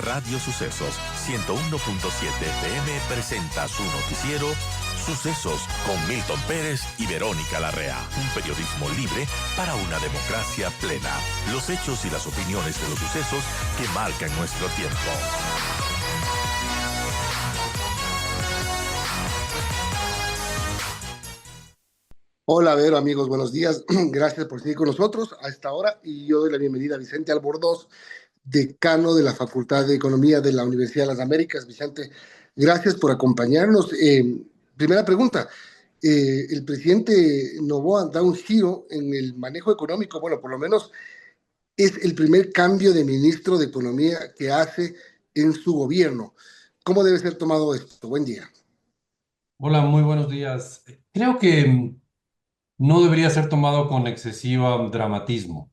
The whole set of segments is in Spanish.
Radio Sucesos 101.7 FM presenta su noticiero Sucesos con Milton Pérez y Verónica Larrea. Un periodismo libre para una democracia plena. Los hechos y las opiniones de los sucesos que marcan nuestro tiempo. Hola, Vero, amigos, buenos días. Gracias por seguir con nosotros a esta hora y yo doy la bienvenida a Vicente Albornoz, decano de la Facultad de Economía de la Universidad de las Américas. Vicente, gracias por acompañarnos. Primera pregunta, el presidente Noboa da un giro en el manejo económico, bueno, por lo menos es el primer cambio de ministro de Economía que hace en su gobierno. ¿Cómo debe ser tomado esto? Buen día. Hola, muy buenos días. Creo que no debería ser tomado con excesivo dramatismo.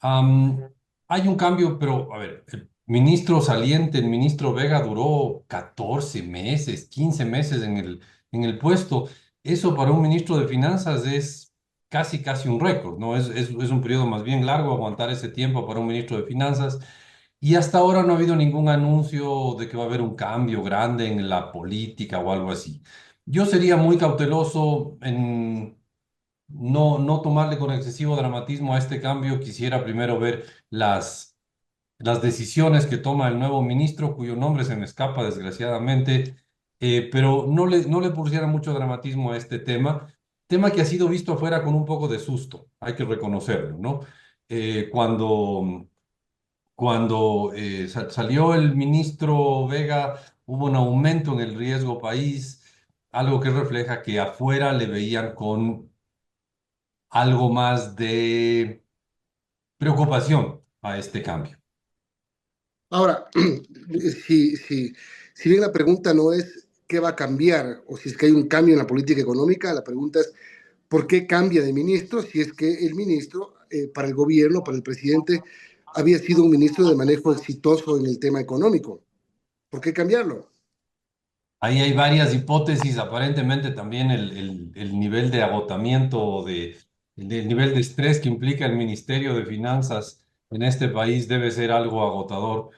Am, Hay un cambio, pero a ver, el ministro saliente, el ministro Vega, duró 14 meses, 15 meses en el puesto. Eso para un ministro de Finanzas es casi un récord, ¿no? Es un periodo más bien largo aguantar ese tiempo para un ministro de Finanzas. Y hasta ahora no ha habido ningún anuncio de que va a haber un cambio grande en la política o algo así. Yo sería muy cauteloso en no tomarle con excesivo dramatismo a este cambio. Quisiera primero ver las decisiones que toma el nuevo ministro, cuyo nombre se me escapa desgraciadamente, pero no le pusiera mucho dramatismo a este tema que ha sido visto afuera con un poco de susto, hay que reconocerlo, ¿no? Cuando salió el ministro Vega, hubo un aumento en el riesgo país, algo que refleja que afuera le veían con algo más de preocupación a este cambio. Ahora, si, si, si bien la pregunta no es qué va a cambiar o si es que hay un cambio en la política económica, la pregunta es por qué cambia de ministro si es que el ministro para el gobierno, para el presidente, había sido un ministro de manejo exitoso en el tema económico. ¿Por qué cambiarlo? Ahí hay varias hipótesis, aparentemente también el nivel de agotamiento, el nivel de estrés que implica el Ministerio de Finanzas en este país debe ser algo agotador.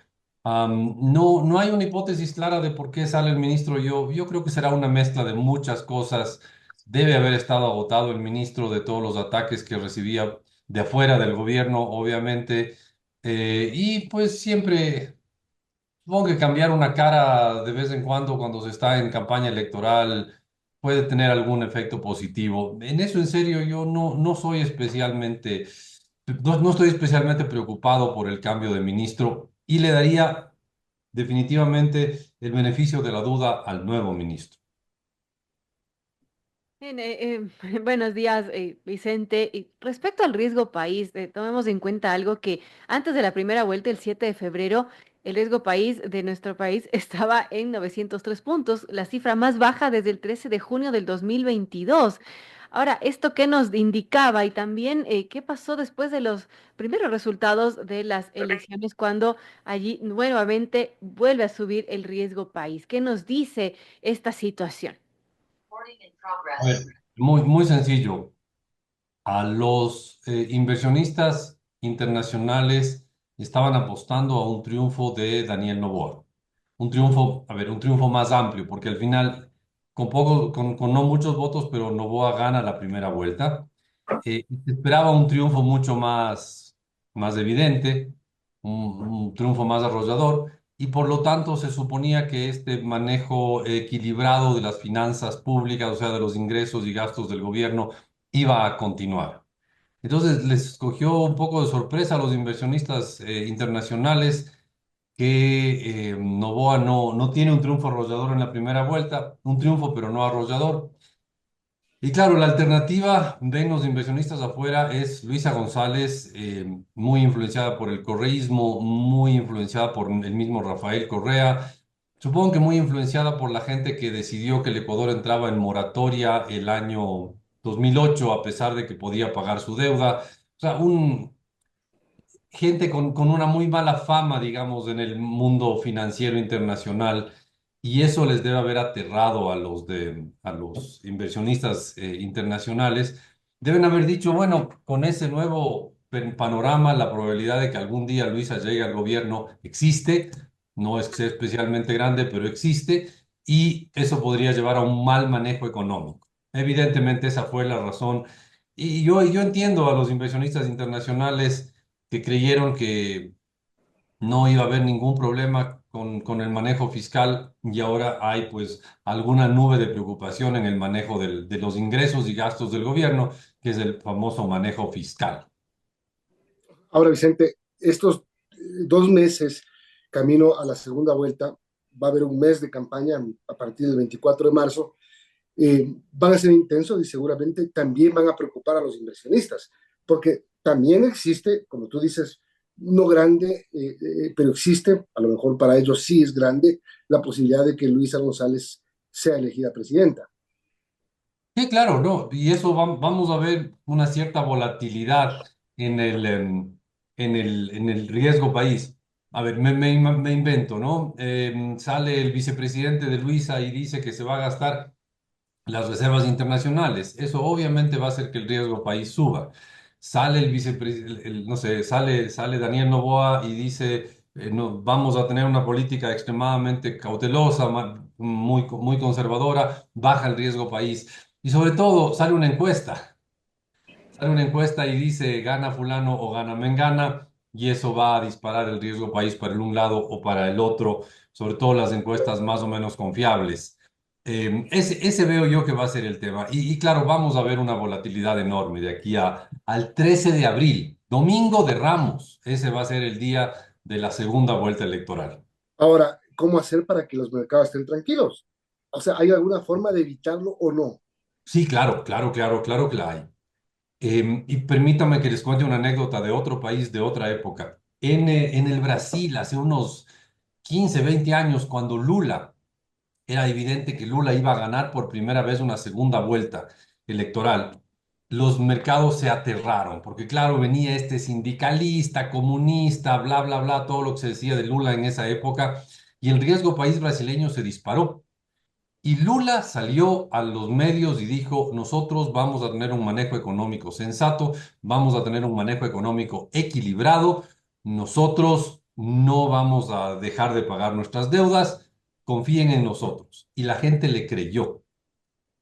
No hay una hipótesis clara de por qué sale el ministro. Yo creo que será una mezcla de muchas cosas. Debe haber estado agotado el ministro de todos los ataques que recibía de afuera del gobierno, obviamente. Y pues siempre. Supongo que cambiar una cara de vez en cuando se está en campaña electoral puede tener algún efecto positivo. En eso, en serio, yo no estoy especialmente preocupado por el cambio de ministro y le daría definitivamente el beneficio de la duda al nuevo ministro. Bien, buenos días, Vicente. Y respecto al riesgo país, tomemos en cuenta algo que antes de la primera vuelta, el 7 de febrero, el riesgo país de nuestro país estaba en 903 puntos, la cifra más baja desde el 13 de junio del 2022. Ahora, ¿esto qué nos indicaba? Y también, ¿qué pasó después de los primeros resultados de las elecciones cuando allí nuevamente vuelve a subir el riesgo país? ¿Qué nos dice esta situación? A ver, muy sencillo. A los inversionistas internacionales estaban apostando a un triunfo de Daniel Noboa. Un triunfo, a ver, un triunfo más amplio, porque al final, con no muchos votos, pero Noboa gana la primera vuelta. Se esperaba un triunfo mucho más evidente, un triunfo más arrollador, y por lo tanto se suponía que este manejo equilibrado de las finanzas públicas, o sea, de los ingresos y gastos del gobierno, iba a continuar. Entonces les cogió un poco de sorpresa a los inversionistas internacionales que Noboa no tiene un triunfo arrollador en la primera vuelta, un triunfo pero no arrollador. Y claro, la alternativa, ven los inversionistas afuera, es Luisa González, muy influenciada por el correísmo, muy influenciada por el mismo Rafael Correa, supongo que muy influenciada por la gente que decidió que el Ecuador entraba en moratoria el año 2008 a pesar de que podía pagar su deuda. O sea, gente con una muy mala fama, digamos, en el mundo financiero internacional, y eso les debe haber aterrado a los inversionistas internacionales. Deben haber dicho, bueno, con ese nuevo panorama, la probabilidad de que algún día Luisa llegue al gobierno existe. no es que sea especialmente grande, pero existe, y eso podría llevar a un mal manejo económico. Evidentemente esa fue la razón. Y yo entiendo a los inversionistas internacionales que creyeron que no iba a haber ningún problema con el manejo fiscal y ahora hay pues alguna nube de preocupación en el manejo de los ingresos y gastos del gobierno, que es el famoso manejo fiscal. Ahora, Vicente, estos 2 meses camino a la segunda vuelta, va a haber un mes de campaña a partir del 24 de marzo, van a ser intensos y seguramente también van a preocupar a los inversionistas, porque también existe, como tú dices, no grande, pero existe, a lo mejor para ellos sí es grande, la posibilidad de que Luisa González sea elegida presidenta. Sí, claro, ¿no? Y eso vamos a ver una cierta volatilidad en el riesgo país. A ver, me invento, ¿no? Sale el vicepresidente de Luisa y dice que se va a gastar las reservas internacionales. Eso obviamente va a hacer que el riesgo país suba. Sale el vicepresidente, no sé, sale Daniel Noboa y dice, no, vamos a tener una política extremadamente cautelosa, muy conservadora, baja el riesgo país. Y sobre todo, sale una encuesta y dice, gana fulano o gana mengana, y eso va a disparar el riesgo país para el un lado o para el otro, sobre todo las encuestas más o menos confiables. Ese veo yo que va a ser el tema. Y claro, vamos a ver una volatilidad enorme de aquí al 13 de abril, Domingo de Ramos. Ese va a ser el día de la segunda vuelta electoral. Ahora, ¿cómo hacer para que los mercados estén tranquilos? O sea, ¿hay alguna forma de evitarlo o no? Sí, claro, claro, claro, claro que la hay. Y permítame que les cuente una anécdota de otro país, de otra época. En el Brasil, hace unos 15, 20 años, cuando Lula, era evidente que Lula iba a ganar por primera vez una segunda vuelta electoral, los mercados se aterraron, porque claro, venía este sindicalista, comunista, bla, bla, bla, todo lo que se decía de Lula en esa época, y el riesgo país brasileño se disparó. Y Lula salió a los medios y dijo, nosotros vamos a tener un manejo económico sensato, vamos a tener un manejo económico equilibrado, nosotros no vamos a dejar de pagar nuestras deudas, confíen en nosotros. Y la gente le creyó.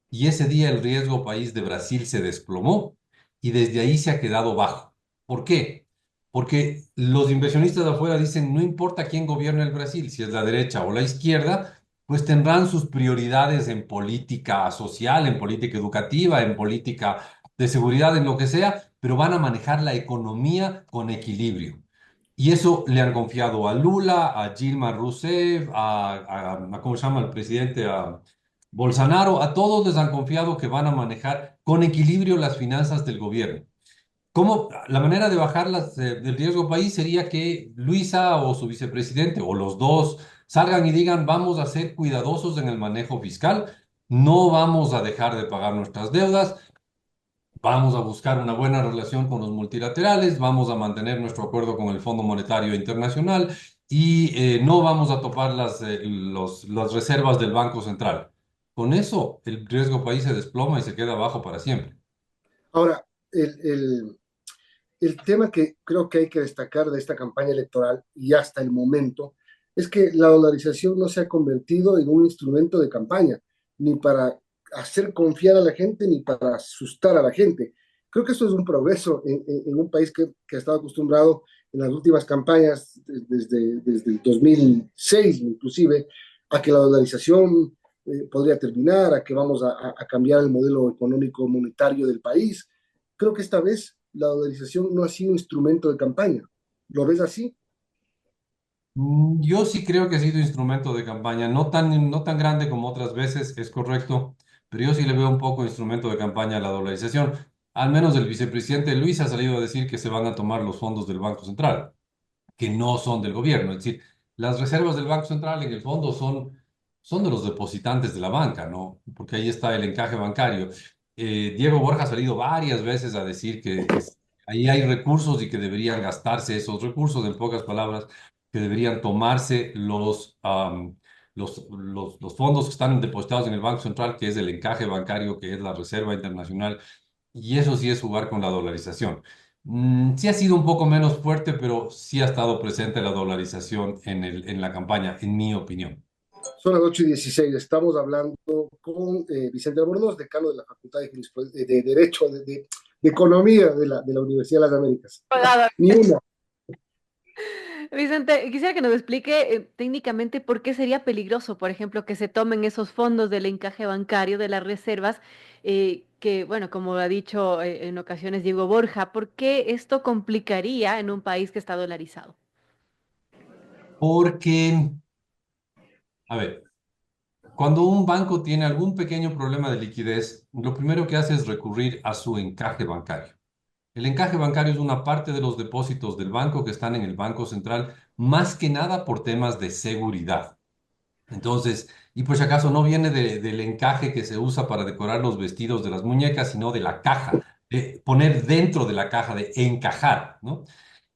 Y ese día el riesgo país de Brasil se desplomó y desde ahí se ha quedado bajo. ¿Por qué? Porque los inversionistas de afuera dicen, no importa quién gobierna el Brasil, si es la derecha o la izquierda, pues tendrán sus prioridades en política social, en política educativa, en política de seguridad, en lo que sea, pero van a manejar la economía con equilibrio. Y eso le han confiado a Lula, a Dilma Rousseff, ¿cómo se llama el presidente? A Bolsonaro, a todos les han confiado que van a manejar con equilibrio las finanzas del gobierno. ¿Cómo? La manera de bajarlas del riesgo país sería que Luisa o su vicepresidente o los dos salgan y digan, vamos a ser cuidadosos en el manejo fiscal, no vamos a dejar de pagar nuestras deudas, vamos a buscar una buena relación con los multilaterales, vamos a mantener nuestro acuerdo con el Fondo Monetario Internacional y no vamos a topar las reservas del Banco Central. Con eso, el riesgo país se desploma y se queda abajo para siempre. Ahora, el tema que creo que hay que destacar de esta campaña electoral y hasta el momento es que la dolarización no se ha convertido en un instrumento de campaña, ni para hacer confiar a la gente, ni para asustar a la gente. Creo que eso es un progreso en un país que ha estado acostumbrado en las últimas campañas, desde el 2006 inclusive, a que la dolarización podría terminar, a que vamos a cambiar el modelo económico monetario del país. Creo que esta vez la dolarización no ha sido instrumento de campaña. ¿Lo ves así? Yo sí creo que ha sido instrumento de campaña, no tan grande como otras veces, es correcto, pero yo sí le veo un poco instrumento de campaña a la dolarización. Al menos el vicepresidente Luis ha salido a decir que se van a tomar los fondos del Banco Central, que no son del gobierno. Es decir, las reservas del Banco Central en el fondo son de los depositantes de la banca, ¿no? Porque ahí está el encaje bancario. Diego Borja ha salido varias veces a decir que ahí hay recursos y que deberían gastarse esos recursos, en pocas palabras, que deberían tomarse los fondos que están depositados en el Banco Central, que es el encaje bancario, que es la Reserva Internacional, y eso sí es jugar con la dolarización. Sí ha sido un poco menos fuerte, pero sí ha estado presente la dolarización en la campaña, en mi opinión. Son las 8:16. Estamos hablando con Vicente Albornoz, decano de la Facultad de Derecho, de Economía de la Universidad de las Américas. Pagado. Ni una. Vicente, quisiera que nos explique técnicamente por qué sería peligroso, por ejemplo, que se tomen esos fondos del encaje bancario de las reservas, que, bueno, como ha dicho en ocasiones Diego Borja, ¿por qué esto complicaría en un país que está dolarizado? Porque, a ver, cuando un banco tiene algún pequeño problema de liquidez, lo primero que hace es recurrir a su encaje bancario. El encaje bancario es una parte de los depósitos del banco que están en el Banco Central, más que nada por temas de seguridad. Entonces, y por si acaso no viene del encaje que se usa para decorar los vestidos de las muñecas, sino de la caja, de poner dentro de la caja, de encajar, ¿no?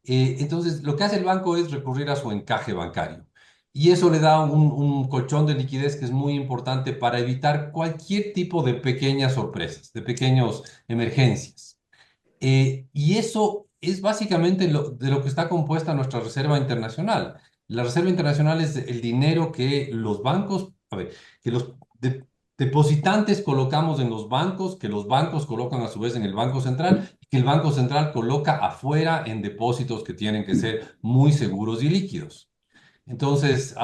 Entonces, lo que hace el banco es recurrir a su encaje bancario. Y eso le da un colchón de liquidez que es muy importante para evitar cualquier tipo de pequeñas sorpresas, de pequeñas emergencias. Y eso es básicamente de lo que está compuesta nuestra Reserva Internacional. La Reserva Internacional es el dinero que los bancos, a ver, que los depositantes colocamos en los bancos, que los bancos colocan a su vez en el Banco Central, y que el Banco Central coloca afuera en depósitos que tienen que ser muy seguros y líquidos. Entonces,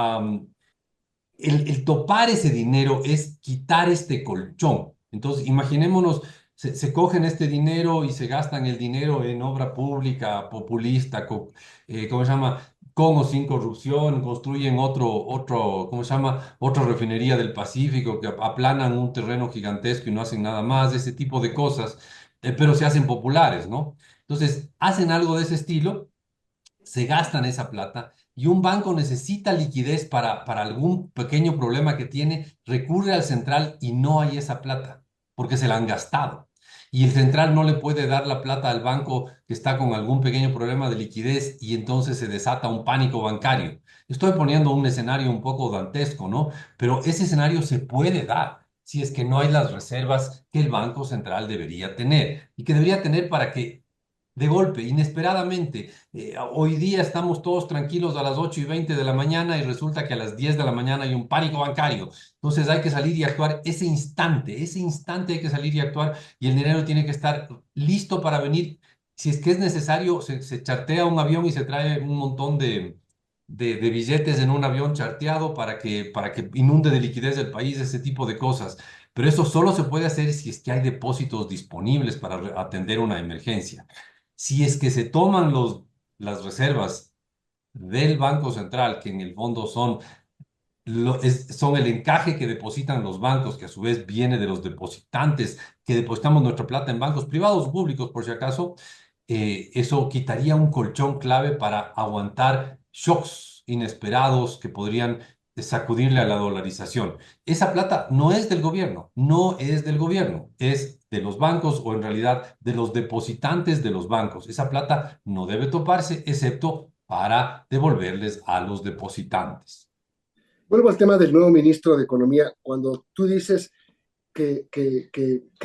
el topar ese dinero es quitar este colchón. Entonces, imaginémonos, se cogen este dinero y se gastan el dinero en obra pública, populista, ¿cómo se llama? Con o sin corrupción, construyen ¿cómo se llama? Otra refinería del Pacífico, que aplanan un terreno gigantesco y no hacen nada más, ese tipo de cosas, pero se hacen populares, ¿no? Entonces, hacen algo de ese estilo, se gastan esa plata y un banco necesita liquidez para algún pequeño problema que tiene, recurre al central y no hay esa plata porque se la han gastado. Y el central no le puede dar la plata al banco que está con algún pequeño problema de liquidez y entonces se desata un pánico bancario. Estoy poniendo un escenario un poco dantesco, ¿no? Pero ese escenario se puede dar si es que no hay las reservas que el Banco Central debería tener y que debería tener para que de golpe, inesperadamente, hoy día estamos todos tranquilos a las 8:20 de la mañana y resulta que a las 10 de la mañana hay un pánico bancario. Entonces hay que salir y actuar ese instante hay que salir y actuar y el dinero tiene que estar listo para venir. Si es que es necesario, se chartea un avión y se trae un montón de billetes en un avión charteado para que inunde de liquidez el país, ese tipo de cosas. Pero eso solo se puede hacer si es que hay depósitos disponibles para atender una emergencia. Si es que se toman las reservas del Banco Central, que en el fondo son el encaje que depositan los bancos, que a su vez viene de los depositantes, que depositamos nuestra plata en bancos privados o públicos, por si acaso, eso quitaría un colchón clave para aguantar shocks inesperados que podrían sacudirle a la dolarización. Esa plata no es del gobierno, no es del gobierno, es de los bancos o en realidad de los depositantes de los bancos. Esa plata no debe toparse excepto para devolverles a los depositantes. Vuelvo al tema del nuevo ministro de Economía. Cuando tú dices que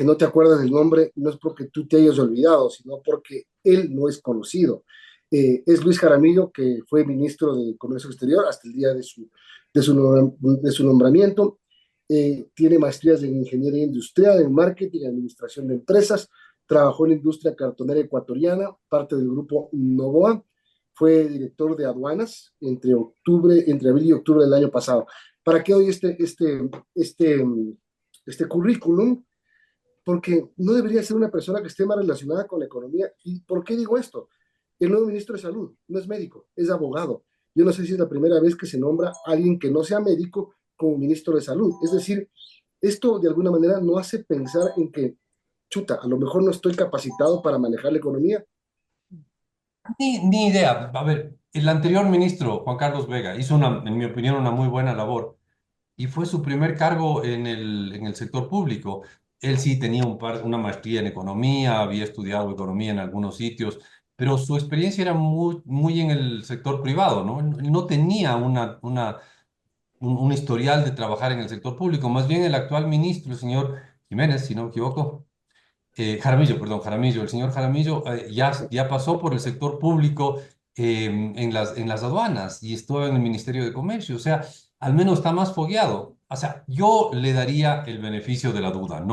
no te acuerdas del nombre, no es porque tú te hayas olvidado, sino porque él no es conocido. Es Luis Jaramillo, que fue ministro de Comercio Exterior hasta el día de su nombramiento. Tiene maestrías en ingeniería industrial, en marketing, administración de empresas. Trabajó en la industria cartonera ecuatoriana, parte del grupo Novoa. Fue director de aduanas entre abril y octubre del año pasado. ¿Para qué doy este currículum? Porque no debería ser una persona que esté más relacionada con la economía. ¿Y por qué digo esto? El nuevo ministro de Salud no es médico, es abogado. Yo no sé si es la primera vez que se nombra a alguien que no sea médico como ministro de Salud. Es decir, esto de alguna manera no hace pensar en que, chuta, a lo mejor no estoy capacitado para manejar la economía. Ni idea. A ver, el anterior ministro, Juan Carlos Vega, hizo en mi opinión, una muy buena labor y fue su primer cargo en el sector público. Él sí tenía una maestría en economía, había estudiado economía en algunos sitios, pero su experiencia era muy, muy en el sector privado, ¿no? Él no tenía un historial de trabajar en el sector público. Más bien el actual ministro, el señor Jiménez, si no me equivoco, Jaramillo, perdón, Jaramillo, el señor Jaramillo ya pasó por el sector público en las aduanas y estuvo en el Ministerio de Comercio, o sea, al menos está más fogueado. O sea, yo le daría el beneficio de la duda.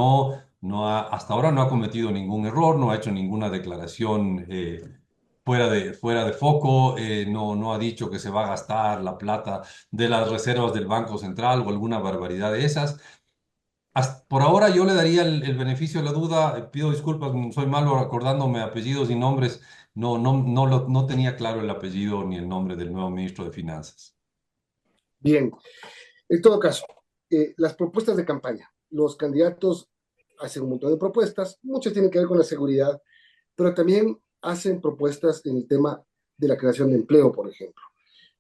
Hasta ahora no ha cometido ningún error, no ha hecho ninguna declaración fuera de foco, no ha dicho que se va a gastar la plata de las reservas del Banco Central o alguna barbaridad de esas. Por ahora yo le daría el beneficio de la duda. Pido disculpas, soy malo acordándome apellidos y nombres. No tenía claro el apellido ni el nombre del nuevo ministro de Finanzas. Bien, en todo caso, las propuestas de campaña. Los candidatos hacen un montón de propuestas, muchas tienen que ver con la seguridad, pero también hacen propuestas en el tema de la creación de empleo, por ejemplo,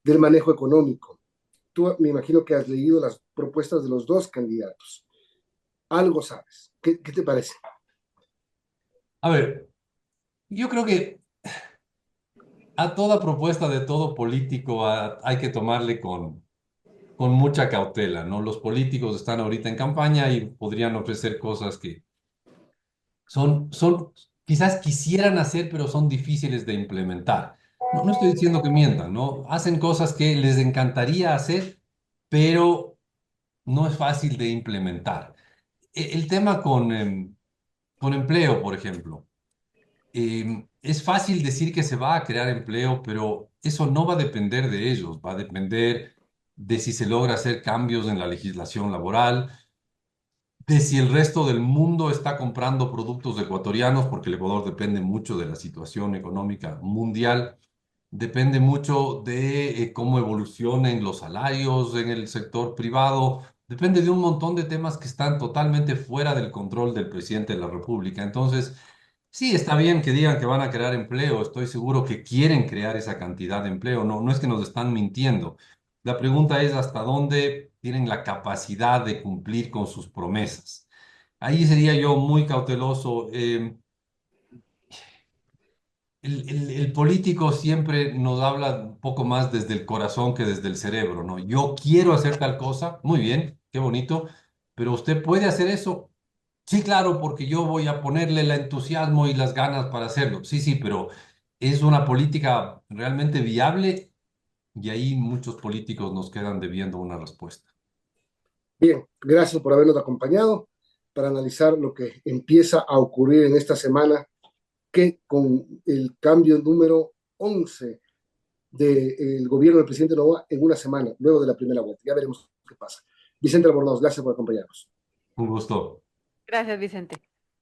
del manejo económico. Tú me imagino que has leído las propuestas de los dos candidatos. Algo sabes. ¿Qué te parece? A ver, yo creo que a toda propuesta de todo político hay que tomarle con mucha cautela, ¿no? Los políticos están ahorita en campaña y podrían ofrecer cosas que quizás quisieran hacer, pero son difíciles de implementar. No estoy diciendo que mientan, ¿no? Hacen cosas que les encantaría hacer, pero no es fácil de implementar. El tema con empleo, por ejemplo. Es fácil decir que se va a crear empleo, pero eso no va a depender de ellos, va a depender de si se logra hacer cambios en la legislación laboral, de si el resto del mundo está comprando productos ecuatorianos, porque el Ecuador depende mucho de la situación económica mundial, depende mucho de cómo evolucionen los salarios en el sector privado, depende de un montón de temas que están totalmente fuera del control del presidente de la República. Entonces, sí, está bien que digan que van a crear empleo, estoy seguro que quieren crear esa cantidad de empleo, no es que nos están mintiendo. La pregunta es hasta dónde tienen la capacidad de cumplir con sus promesas. Ahí sería yo muy cauteloso. El político siempre nos habla un poco más desde el corazón que desde el cerebro, ¿no? Yo quiero hacer tal cosa, muy bien, qué bonito, pero usted puede hacer eso. Sí, claro, porque yo voy a ponerle el entusiasmo y las ganas para hacerlo. Sí, sí, pero ¿es una política realmente viable? Y ahí muchos políticos nos quedan debiendo una respuesta. Bien, gracias por habernos acompañado para analizar lo que empieza a ocurrir en esta semana, que con el cambio número 11 del gobierno del presidente Novoa en una semana, luego de la primera vuelta. Ya veremos qué pasa. Vicente Albornoz, gracias por acompañarnos. Un gusto. Gracias, Vicente.